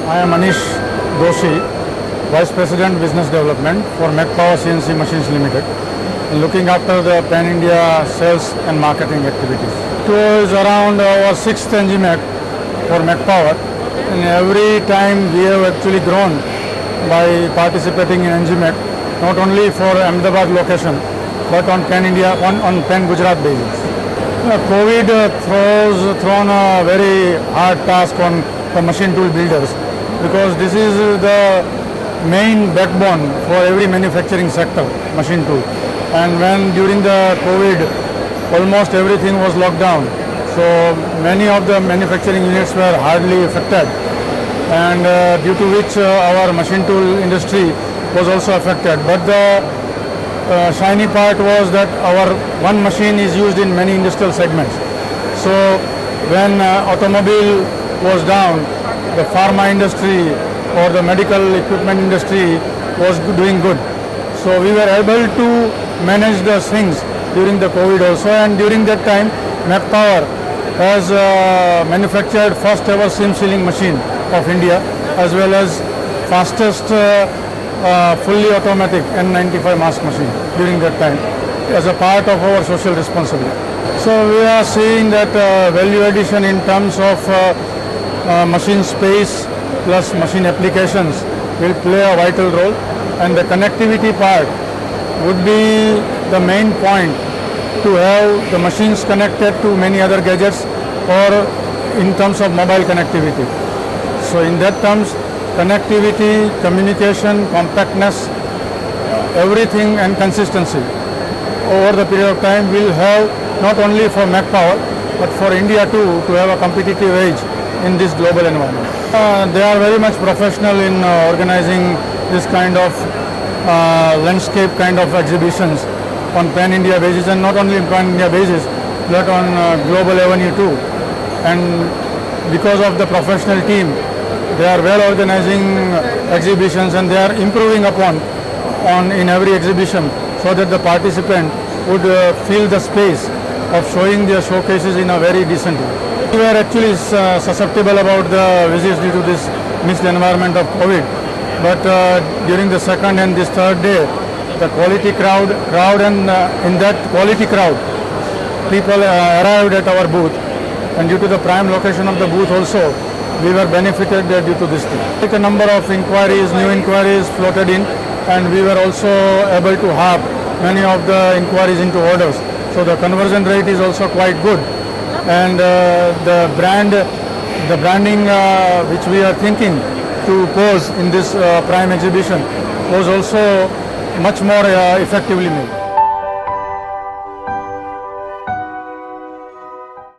I am Anish Doshi, Vice President Business Development for Macpower CNC Machines Limited, looking after the pan-India sales and marketing activities. It was around our sixth ENGIMACH for Macpower, and every time we have actually grown by participating in ENGIMACH, not only for Ahmedabad location, but on pan-India, on pan-Gujarat basis. COVID thrown a very hard task on the machine tool builders, because this is the main backbone for every manufacturing sector, machine tool. And when during the COVID, almost everything was locked down, so many of the manufacturing units were hardly affected, and due to which our machine tool industry was also affected. But the shiny part was that our one machine is used in many industrial segments. So when automobile was down, the pharma industry or the medical equipment industry was doing good. So we were able to manage the things during the COVID also, and during that time Macpower has manufactured first ever seam sealing machine of India, as well as fastest fully automatic N95 mask machine during that time, as a part of our social responsibility. So we are seeing that value addition in terms of machine space plus machine applications will play a vital role, and the connectivity part would be the main point to have the machines connected to many other gadgets, or in terms of mobile connectivity. So in that terms, connectivity, communication, compactness, everything, and consistency over the period of time will have, not only for Macpower but for India too, to have a competitive edge in this global environment. They are very much professional in organizing this kind of landscape kind of exhibitions on pan-India basis, and not only on pan-India basis but on global avenue too. And because of the professional team, they are well organizing exhibitions, and they are improving upon in every exhibition, so that the participant would feel the space of showing their showcases in a very decent way. We were actually susceptible about the visits due to this mixed environment of COVID, but during the second and this third day, the quality crowd and in that quality crowd, people arrived at our booth, and due to the prime location of the booth also, we were benefited due to this thing. A number of inquiries, new inquiries floated in, and we were also able to harp many of the inquiries into orders. So the conversion rate is also quite good, and the branding which we are thinking to pose in this prime exhibition was also much more effectively made.